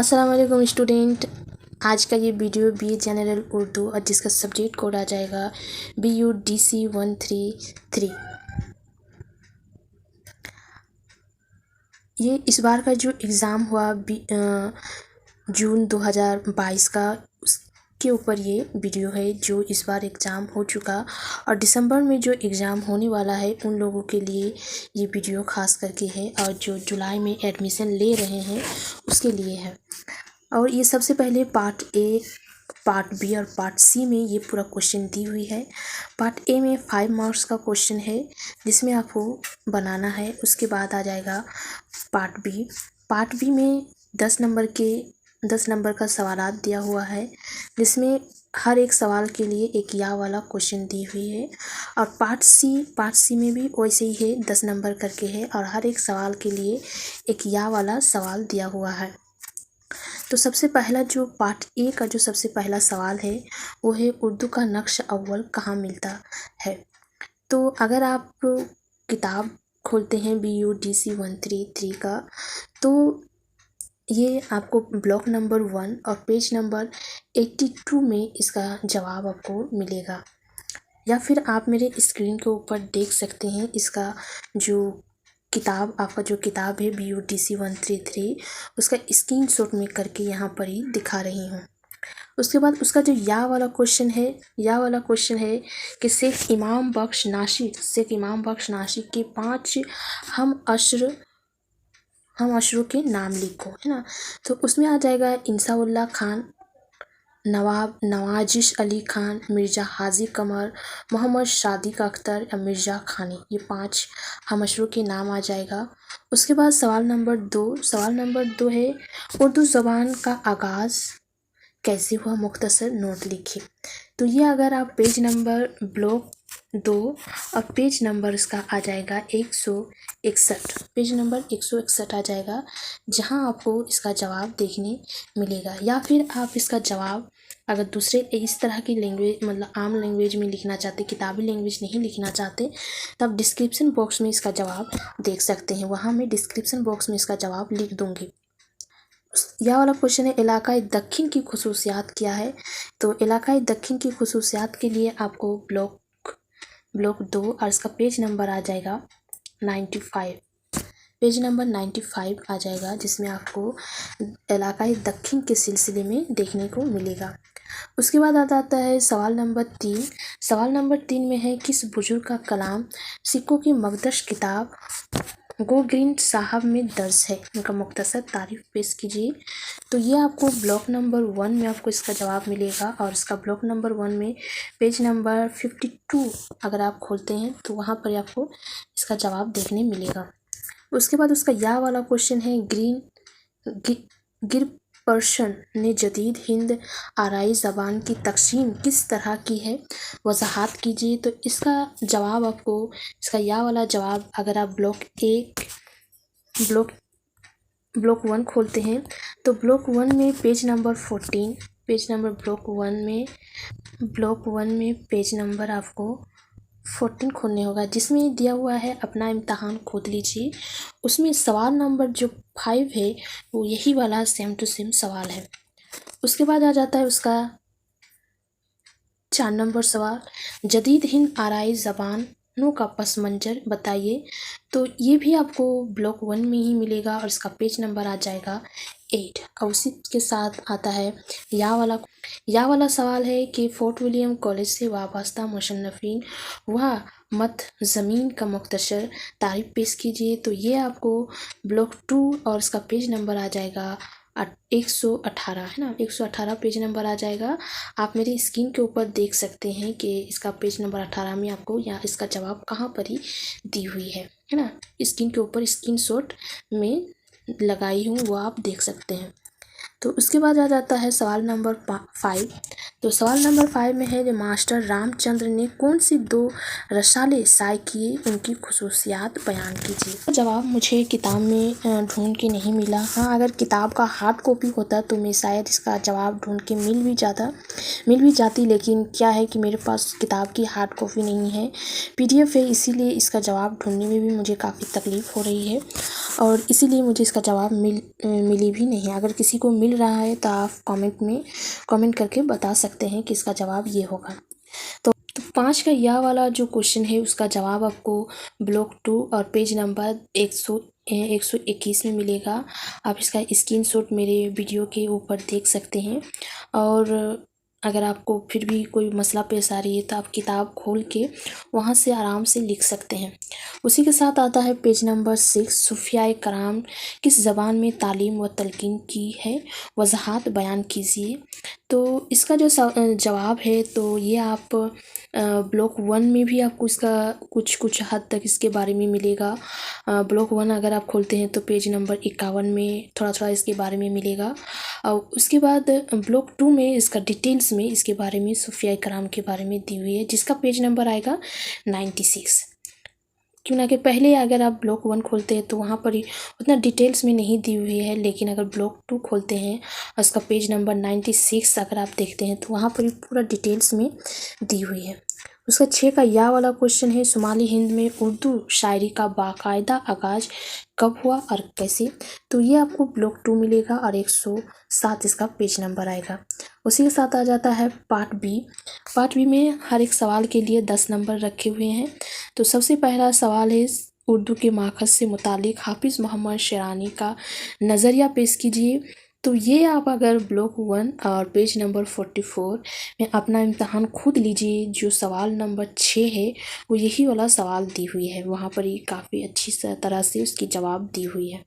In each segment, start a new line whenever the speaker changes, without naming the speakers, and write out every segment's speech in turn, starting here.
अस्सलाम वालेकुम स्टूडेंट। आज का ये वीडियो बी जनरल उर्दू और जिसका सब्जेक्ट कोड आ जाएगा BUDC 133। ये इस बार का जो एग्ज़ाम हुआ जून 2022 का, उसके ऊपर ये वीडियो है। जो इस बार एग्ज़ाम हो चुका और दिसंबर में जो एग्ज़ाम होने वाला है उन लोगों के लिए ये वीडियो ख़ास करके है, और जो जुलाई में एडमिशन ले रहे हैं उसके लिए है। और ये सबसे पहले पार्ट ए, पार्ट बी और पार्ट सी में ये पूरा क्वेश्चन दी हुई है। पार्ट ए में 5 मार्क्स का क्वेश्चन है जिसमें आपको बनाना है। उसके बाद आ जाएगा पार्ट बी। पार्ट बी में 10 नंबर का सवालात दिया हुआ है, जिसमें हर एक सवाल के लिए एक या वाला क्वेश्चन दी हुई है। और पार्ट सी में भी वैसे ही है, 10 नंबर करके है और हर एक सवाल के लिए एक या वाला सवाल दिया हुआ है। तो सबसे पहला जो पार्ट ए का जो सबसे पहला सवाल है वो है उर्दू का नक्श अव्वल कहाँ मिलता है। तो अगर आप किताब खोलते हैं BUDC 133 का, तो ये आपको ब्लॉक नंबर 1 और पेज नंबर 82 में इसका जवाब आपको मिलेगा, या फिर आप मेरे स्क्रीन के ऊपर देख सकते हैं। इसका जो किताब, आपका जो किताब है BUDC 133, उसका स्क्रीनशॉट में करके यहाँ पर ही दिखा रही हूँ। उसके बाद उसका जो या वाला क्वेश्चन है कि शेख इमाम बख्श नासिक के 5 हम अशरों के नाम लिखो, है ना। तो उसमें आ जाएगा इंसाउल्लाह खान, नवाब नवाजिश अली खान, मिर्ज़ा हाजी कमर, मोहम्मद सादिक अख्तर या मिर्ज़ा खानी। ये 5 हमअशरों के नाम आ जाएगा। उसके बाद सवाल नंबर 2 है उर्दू ज़बान का आगाज़ कैसे हुआ, मुख्तसर नोट लिखिए। तो ये अगर आप पेज नंबर ब्लॉक 2 और पेज नंबर इसका आ जाएगा 161, पेज नंबर 161 आ जाएगा, जहां आपको इसका जवाब देखने मिलेगा। या फिर आप इसका जवाब अगर दूसरे इस तरह की लैंग्वेज, मतलब आम लैंग्वेज में लिखना चाहते, किताबी लैंग्वेज नहीं लिखना चाहते, तब डिस्क्रिप्शन बॉक्स में इसका जवाब देख सकते हैं। वहाँ मैं डिस्क्रिप्शन बॉक्स में इसका जवाब लिख दूँगी। यह वाला क्वेश्चन है इलाकाई दक्षिण की खुसूसियात क्या है। तो इलाकाई दक्षिण की खुसूसियात के लिए आपको ब्लॉक 2 और इसका पेज नंबर आ जाएगा 95, पेज नंबर 95 आ जाएगा, जिसमें आपको इलाकाई दक्षिण के सिलसिले में देखने को मिलेगा। उसके बाद आ जाता है सवाल नंबर 3। सवाल नंबर 3 में है किस बुजुर्ग का कलाम सिक्कों की मकदश किताब गो ग्रीन साहब में दर्ज है, उनका मुख्तसर तारीफ पेश कीजिए। तो ये आपको ब्लॉक नंबर 1 में आपको इसका जवाब मिलेगा, और इसका ब्लॉक नंबर 1 में पेज नंबर 52 अगर आप खोलते हैं तो वहाँ पर आपको इसका जवाब देखने मिलेगा। उसके बाद उसका या वाला क्वेश्चन है गिरपर्सन ने जदीद हिंद आराई ज़बान की तकसीम किस तरह की है, वजाहत कीजिए। तो इसका जवाब आपको, इसका या वाला जवाब अगर आप ब्लॉक 1 खोलते हैं तो ब्लॉक 1 में पेज नंबर 14, ब्लॉक 1 में पेज नंबर आपको 14 खोलने होगा, जिसमें दिया हुआ है अपना इम्तहान खोद लीजिए। उसमें सवाल नंबर जो 5 है वो यही वाला सेम टू सेम सवाल है। उसके बाद आ जाता है उसका 4 नंबर सवाल, जदीद हिंद आराई ज़बानों का पस मंज़र बताइए। तो ये भी आपको ब्लॉक 1 में ही मिलेगा, और इसका पेज नंबर आ जाएगा 8। और उसी के साथ आता है या वाला सवाल है कि फोर्ट विलियम कॉलेज से वाबस्ता मुसन्निफ़ीन व मत ज़मीन का मुख्तसर तारीफ़ पेश कीजिए। तो ये आपको ब्लॉक 2 और इसका पेज नंबर आ जाएगा 118, है ना, 118 पेज नंबर आ जाएगा। आप मेरी स्क्रीन के ऊपर देख सकते हैं कि इसका पेज नंबर 18 में आपको यहाँ इसका जवाब कहाँ पर ही दी हुई है ना। स्क्रीन के ऊपर स्क्रीनशॉट में लगाई हूँ, वो आप देख सकते हैं। तो उसके बाद आ जाता है सवाल नंबर 5। तो सवाल नंबर 5 में है कि मास्टर रामचंद्र ने कौन सी 2 रसाले शाये किए, उनकी खुसूसियात बयान कीजिए। जवाब मुझे किताब में ढूंढ के नहीं मिला। हाँ, अगर किताब का हार्ड कॉपी होता तो मैं शायद इसका जवाब ढूंढ के मिल भी जाती, लेकिन क्या है कि मेरे पास किताब की हार्ड कॉपी नहीं है, PDF है, इसीलिए इसका जवाब ढूंढने में भी मुझे काफ़ी तकलीफ़ हो रही है, और इसीलिए मुझे इसका जवाब मिली भी नहीं। अगर किसी को मिल मिल रहा है तो आप कमेंट करके बता सकते हैं कि इसका जवाब ये होगा। तो 5 का यह वाला जो क्वेश्चन है उसका जवाब आपको ब्लॉक 2 और पेज नंबर 121 में मिलेगा। आप इसका स्क्रीनशॉट मेरे वीडियो के ऊपर देख सकते हैं। और अगर आपको फिर भी कोई मसला पेश आ रही है तो आप किताब खोल के वहाँ से आराम से लिख सकते हैं। उसी के साथ आता है पेज नंबर 6, सूफियाए कराम किस ज़बान में तालीम व तलकीन की है, वज़ाहत बयान कीजिए। तो इसका जो जवाब है तो ये आप ब्लॉक 1 में भी आपको इसका कुछ हद तक इसके बारे में मिलेगा। ब्लॉक 1 अगर आप खोलते हैं तो पेज नंबर 51 में थोड़ा इसके बारे में मिलेगा। और उसके बाद ब्लॉक 2 में इसका डिटेल्स में इसके बारे में सूफियाए कराम के बारे में दी हुई है, जिसका पेज नंबर आएगा 96। क्यों ना कि पहले अगर आप ब्लॉक 1 खोलते हैं तो वहाँ पर ही उतना डिटेल्स में नहीं दी हुई है, लेकिन अगर ब्लॉक 2 खोलते हैं और उसका पेज नंबर 96 अगर आप देखते हैं तो वहाँ पर ही पूरा डिटेल्स में दी हुई है। उसका 6 का या वाला क्वेश्चन है, शुमाली हिंद में उर्दू शायरी का बाकायदा आगाज़ कब हुआ और कैसे। तो ये आपको ब्लॉक 2 मिलेगा और 107 इसका पेज नंबर आएगा। उसी के साथ आ जाता है पार्ट बी में हर एक सवाल के लिए 10 नंबर रखे हुए हैं। तो सबसे पहला सवाल है, उर्दू के माखज़ से मुतालिक हाफिज़ मोहम्मद शेरानी का नज़रिया पेश कीजिए। तो ये आप अगर ब्लॉक 1 और पेज नंबर 44 में अपना इम्तहान खुद लीजिए। जो सवाल नंबर 6 है वो यही वाला सवाल दी हुई है, वहाँ पर ही काफ़ी अच्छी तरह से उसकी जवाब दी हुई है।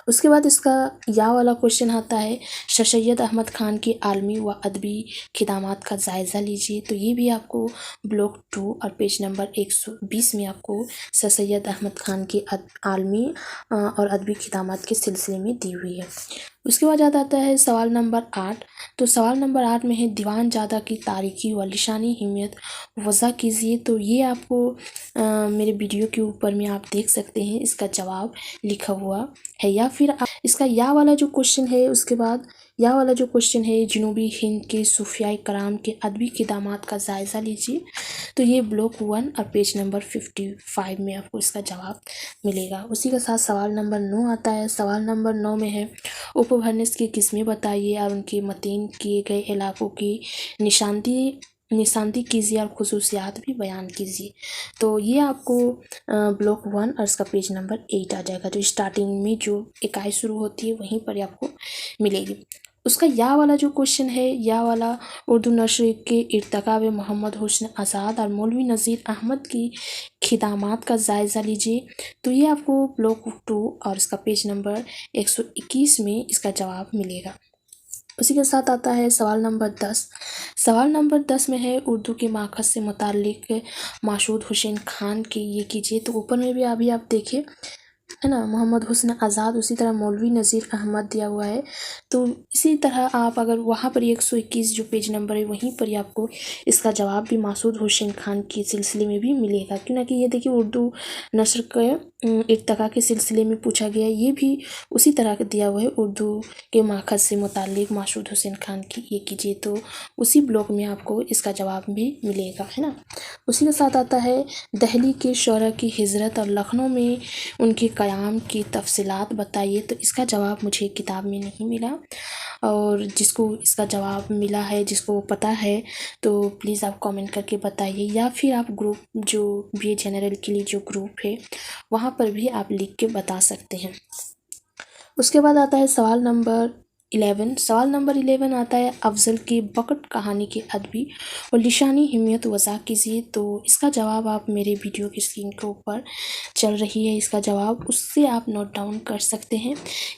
उसके बाद इसका या वाला क्वेश्चन आता है, सर सैयद अहमद ख़ान की आलमी व अदबी खिदमात का जायज़ा लीजिए। तो ये भी आपको ब्लॉक 2 और पेज नंबर 120 में आपको सर सैयद अहमद ख़ान की आलमी और अदबी खिदमात के सिलसिले में दी हुई है। उसके बाद आता है सवाल नंबर 8। तो सवाल नंबर 8 में है, दीवान ज़ादा की तारीकी व लिशानी हिम्मत वज़ा कीजिए। तो ये आपको मेरे वीडियो के ऊपर में आप देख सकते हैं, इसका जवाब लिखा हुआ है। या फिर इसका या वाला जो क्वेश्चन है, उसके बाद या वाला जो क्वेश्चन है, जनूबी हिंद के सूफियाए कराम के अदबी खिदमात का जायज़ा लीजिए। तो ये ब्लॉक 1 और पेज नंबर 55 में आपको इसका जवाब मिलेगा। उसी के साथ सवाल नंबर 9 आता है। सवाल नंबर 9 में है, उपभर्निश की किस्में बताइए और उनके मतीन किए गए इलाकों की निशानदी कीजिए और खुसूसियात भी बयान कीजिए। तो ये आपको ब्लॉक 1 और इसका पेज नंबर 8 आ जाएगा। जो स्टार्टिंग में जो इकाई शुरू होती है वहीं पर आपको मिलेगी। उसका या वाला जो क्वेश्चन है, या वाला उर्दू नशर के इर्तकाब मोहम्मद हुस्न आज़ाद और मौलवी नज़ीर अहमद की खिदमात का जायज़ा लीजिए। तो ये आपको ब्लॉक 2 और इसका पेज नंबर 121 में इसका जवाब मिलेगा। उसी के साथ आता है सवाल नंबर 10। सवाल नंबर 10 में है, उर्दू के माखज़ से मुताल्लिक़ मासूद हुसैन खान की ये कीजिए। तो ऊपर में भी अभी आप देखिए, है ना, मोहम्मद हुस्न आज़ाद, उसी तरह मौलवी नज़ीर अहमद दिया हुआ है। तो इसी तरह आप अगर वहाँ पर 121 जो पेज नंबर है वहीं पर ही आपको इसका जवाब भी मासूद हुसैन खान के सिलसिले में भी मिलेगा। क्यों ना कि ये देखिए, उर्दू नस्र के इर्तका के सिलसिले में पूछा गया, ये भी उसी तरह का दिया हुआ है, उर्दू के माखज़ से मुताल्लिक़ मासूद हुसैन खान की ये कीजिए। तो उसी ब्लॉक में आपको इसका जवाब भी मिलेगा, है ना। उसी के साथ आता है, दहली के शौरा की हिजरत और लखनऊ में उनके क़याम की तफसीलात बताइए। तो इसका जवाब मुझे किताब में नहीं मिला, और जिसको इसका जवाब मिला है, जिसको पता है, तो प्लीज़ आप कमेंट करके बताइए, या फिर आप ग्रुप जो BA जनरल के लिए जो ग्रुप है वहाँ पर भी आप लिख के बता सकते हैं। उसके बाद आता है सवाल नंबर 11। सवाल नंबर 11 आता है, अफजल की बकट कहानी के अदबी और लिशानी हिम्मत वज़ा कीजिए। तो इसका जवाब आप मेरे वीडियो की स्क्रीन के ऊपर चल रही है, इसका जवाब उससे आप नोट डाउन कर सकते हैं।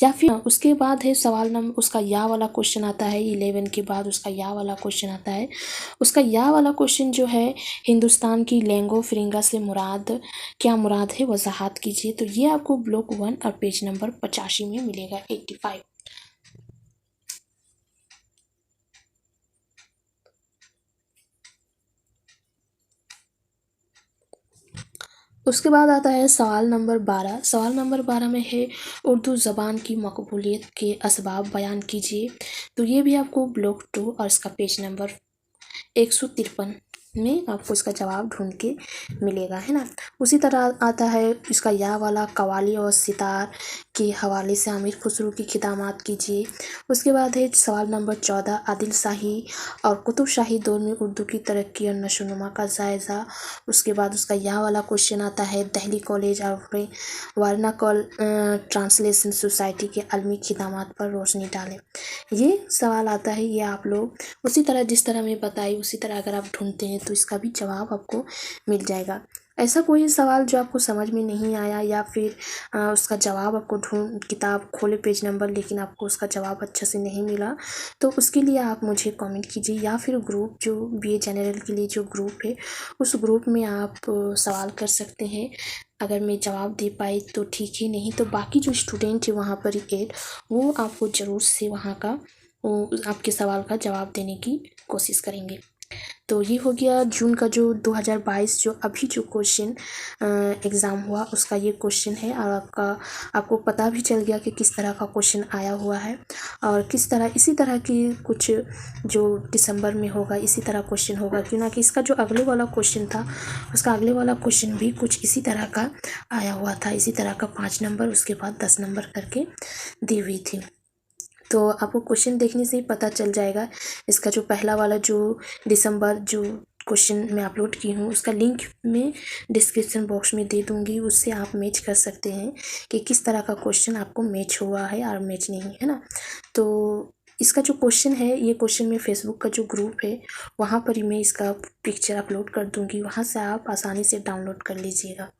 या फिर उसके बाद है सवाल नंबर, उसका या वाला क्वेश्चन आता है 11 के बाद उसका या वाला क्वेश्चन आता है। उसका या वाला क्वेश्चन जो है, हिंदुस्तान की लैंगो फिरिंगा से क्या मुराद है, वज़ाहत कीजिए। तो ये आपको ब्लॉक 1 और पेज नंबर 85 में मिलेगा, 85। उसके बाद आता है सवाल नंबर 12। सवाल नंबर 12 में है, उर्दू ज़बान की मकबूलियत के असबाब बयान कीजिए। तो ये भी आपको ब्लॉक 2 और इसका पेज नंबर 153 में आपको इसका जवाब ढूंढ के मिलेगा, है ना। उसी तरह आता है इसका या वाला, कवाली और सितार के हवाले से आमिर खुसरो की खितामात कीजिए। उसके बाद है सवाल नंबर 14, आदिल शाही और कुतुब शाही दौर में उर्दू की तरक्की और नशोनुमा का जायज़ा। उसके बाद उसका या वाला क्वेश्चन आता है, दिल्ली कॉलेज और वारना कॉल ट्रांसलेशन सोसाइटी के अलमी खिदमात पर रोशनी डालें। ये सवाल आता है, ये आप लोग उसी तरह जिस तरह मैं बताई उसी तरह अगर आप ढूंढते हैं तो इसका भी जवाब आपको मिल जाएगा। ऐसा कोई सवाल जो आपको समझ में नहीं आया या फिर उसका जवाब आपको किताब खोले पेज नंबर लेकिन आपको उसका जवाब अच्छा से नहीं मिला, तो उसके लिए आप मुझे कमेंट कीजिए या फिर ग्रुप जो BA जनरल के लिए जो ग्रुप है उस ग्रुप में आप सवाल कर सकते हैं। अगर मैं जवाब दे पाई तो ठीक है, नहीं तो बाकी जो स्टूडेंट है वहाँ पर ऐड वो आपको ज़रूर से वहाँ का आपके सवाल का जवाब देने की कोशिश करेंगे। तो ये हो गया जून का जो 2022 जो अभी जो क्वेश्चन एग्ज़ाम हुआ उसका ये क्वेश्चन है, और आपको पता भी चल गया कि किस तरह का क्वेश्चन आया हुआ है और किस तरह इसी तरह की कुछ जो दिसंबर में होगा इसी तरह क्वेश्चन होगा, क्यों ना कि इसका जो अगले वाला क्वेश्चन था उसका अगले वाला क्वेश्चन भी कुछ इसी तरह का आया हुआ था, इसी तरह का 5 नंबर उसके बाद 10 नंबर करके दी हुई थी। तो आपको क्वेश्चन देखने से ही पता चल जाएगा। इसका जो पहला वाला जो दिसंबर जो क्वेश्चन मैं अपलोड की हूँ उसका लिंक मैं डिस्क्रिप्शन बॉक्स में दे दूँगी, उससे आप मैच कर सकते हैं कि किस तरह का क्वेश्चन आपको मैच हुआ है और मैच नहीं, है ना। तो इसका जो क्वेश्चन है ये क्वेश्चन मैं फेसबुक का जो ग्रुप है वहाँ पर ही मैं इसका पिक्चर अपलोड कर दूँगी, वहाँ से आप आसानी से डाउनलोड कर लीजिएगा।